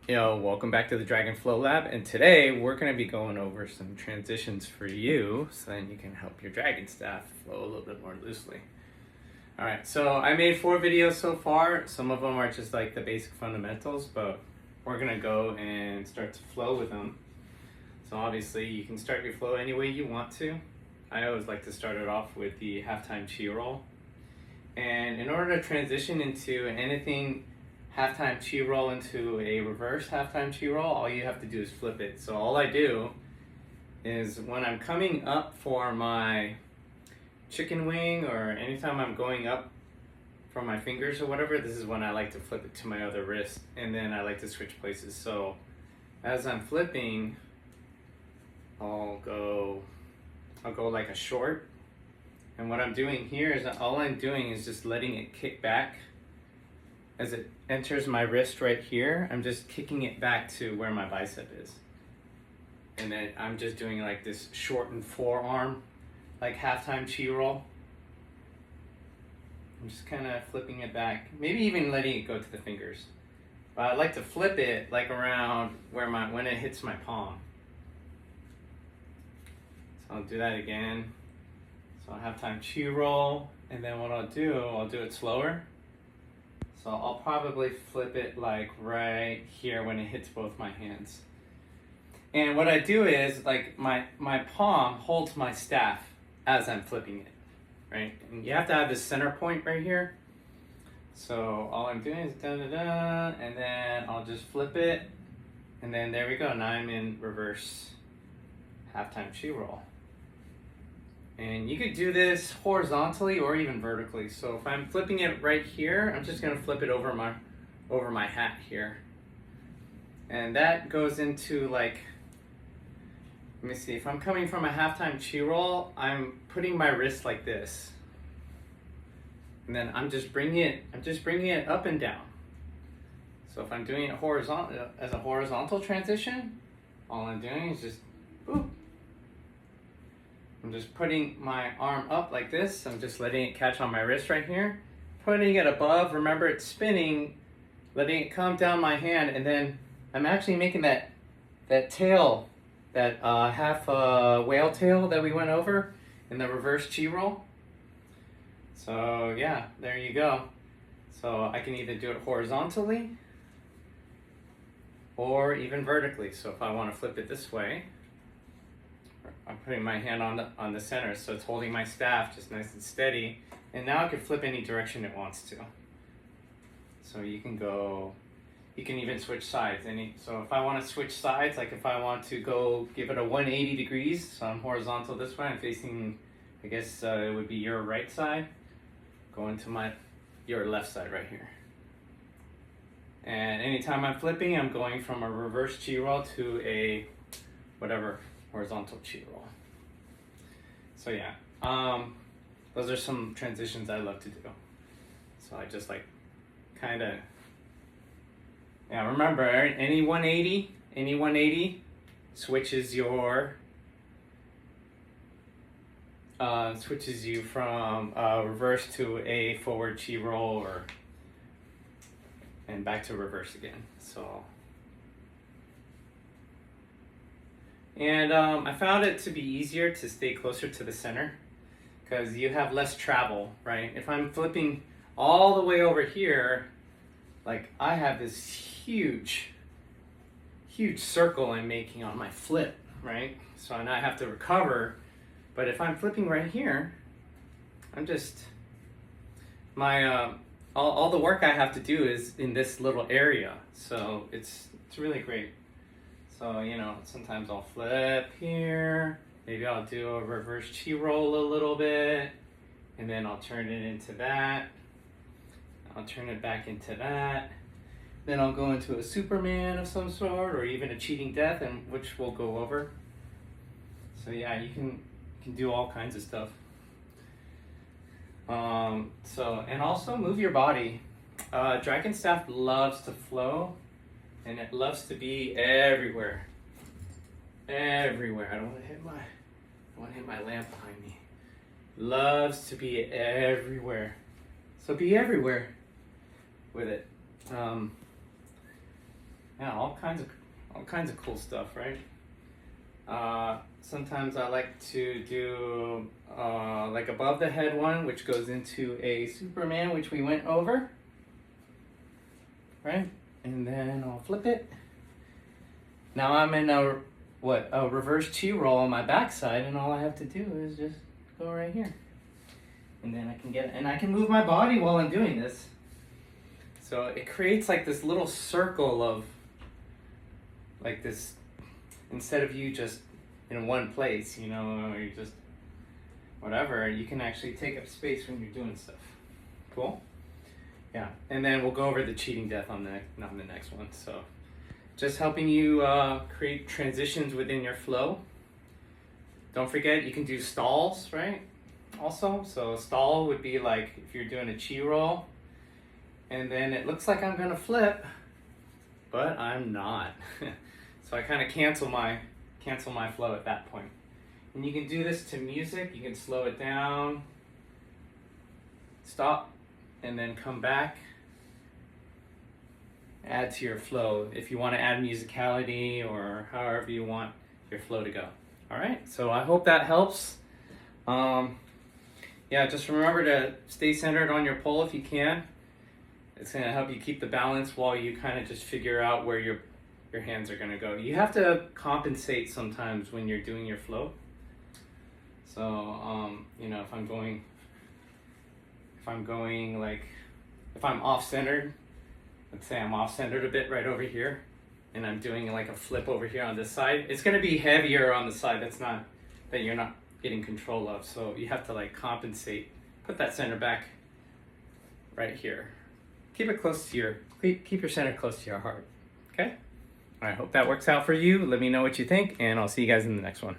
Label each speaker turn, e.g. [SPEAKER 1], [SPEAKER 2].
[SPEAKER 1] Welcome back to the Dragon Flow Lab, and today we're going to be going over some transitions for you so then you can help your dragon staff flow a little bit more loosely. Alright, so I made 4 videos so far. Some of them are just like the basic fundamentals, but we're going to go and start to flow with them. So obviously you can start your flow any way you want to. I always like to start it off with the halftime chi roll. And in order to transition into anything halftime chi roll into a reverse halftime chi roll, all you have to do is flip it. So all I do is when I'm coming up for my chicken wing, or anytime I'm going up from my fingers or whatever, this is when I like to flip it to my other wrist, and then I like to switch places. So as I'm flipping, I'll go like a short, and what I'm doing here is all I'm doing is just letting it kick back. As it enters my wrist right here, I'm just kicking it back to where my bicep is. And then I'm just doing like this shortened forearm, like halftime chi roll. I'm just kind of flipping it back, maybe even letting it go to the fingers. But I like to flip it like around where when it hits my palm. So I'll do that again. So I'll halftime chi roll, and then what I'll do it slower. So I'll probably flip it like right here when it hits both my hands. And what I do is like my palm holds my staff as I'm flipping it, right? And you have to have this center point right here. So all I'm doing is da-da-da, and then I'll just flip it, and then there we go. Now I'm in reverse halftime chi roll. And you could do this horizontally or even vertically. So if I'm flipping it right here, I'm just gonna flip it over my hat here. And that goes into like, let me see, if I'm coming from a halftime chi roll, I'm putting my wrist like this. And then I'm just bringing it up and down. So if I'm doing it horizontal, as a horizontal transition, all I'm doing is just, boop. I'm just putting my arm up like this. I'm just letting it catch on my wrist right here. Putting it above, remember it's spinning, letting it come down my hand, and then I'm actually making that tail, that half whale tail that we went over in the reverse chi roll. So yeah, there you go. So I can either do it horizontally or even vertically. So if I want to flip it this way, I'm putting my hand on the center, so it's holding my staff just nice and steady. And now I can flip any direction it wants to. So you can even switch sides. So if I want to switch sides, like if I want to go give it a 180 degrees, so I'm horizontal this way, I'm facing, I guess it would be your right side, going to your left side right here. And anytime I'm flipping, I'm going from a reverse chi roll to a whatever horizontal chi roll. So yeah, those are some transitions I love to do. So I just like kind of, yeah, remember any 180 switches you from reverse to a forward chi roll, and back to reverse again. So. And I found it to be easier to stay closer to the center because you have less travel, right? If I'm flipping all the way over here, like I have this huge circle I'm making on my flip, right? So now I have to recover. But if I'm flipping right here, I'm just, all the work I have to do is in this little area. So it's really great. So, sometimes I'll flip here, maybe I'll do a reverse chi roll a little bit, and then I'll turn it into that. I'll turn it back into that. Then I'll go into a Superman of some sort, or even a cheating death, and which we'll go over. So yeah, you can do all kinds of stuff. And also move your body. Dragon staff loves to flow. And it loves to be everywhere. Everywhere. I don't want to hit my lamp behind me. Loves to be everywhere. So be everywhere with it. Yeah, all kinds of cool stuff, right? Sometimes I like to do like above the head one, which goes into a Superman, which we went over, right? And then I'll flip it. Now I'm in a reverse chi roll on my backside, and all I have to do is just go right here, and then I can move my body while I'm doing this. So it creates like this little circle of like this, instead of you just in one place, you know, or you just whatever, you can actually take up space when you're doing stuff. Cool? Yeah, and then we'll go over the cheating death on the next one. So just helping you create transitions within your flow. Don't forget, you can do stalls, right? Also, so a stall would be like if you're doing a chi roll, and then it looks like I'm gonna flip, but I'm not. So I kind of cancel my flow at that point. And you can do this to music. You can slow it down, stop, and then come back. Add to your flow if you want to add musicality or however you want your flow to go. All right, so I hope that helps. Yeah, just remember to stay centered on your pole if you can. It's going to help you keep the balance while you kind of just figure out where your hands are going to go. You have to compensate sometimes when you're doing your flow. So, you know, if I'm off-centered, let's say I'm off-centered a bit right over here, and I'm doing like a flip over here on this side, it's going to be heavier on the side that you're not getting control of. So you have to like compensate. Put that center back right here. Keep your center close to your heart. Okay? I hope that works out for you. Let me know what you think, and I'll see you guys in the next one.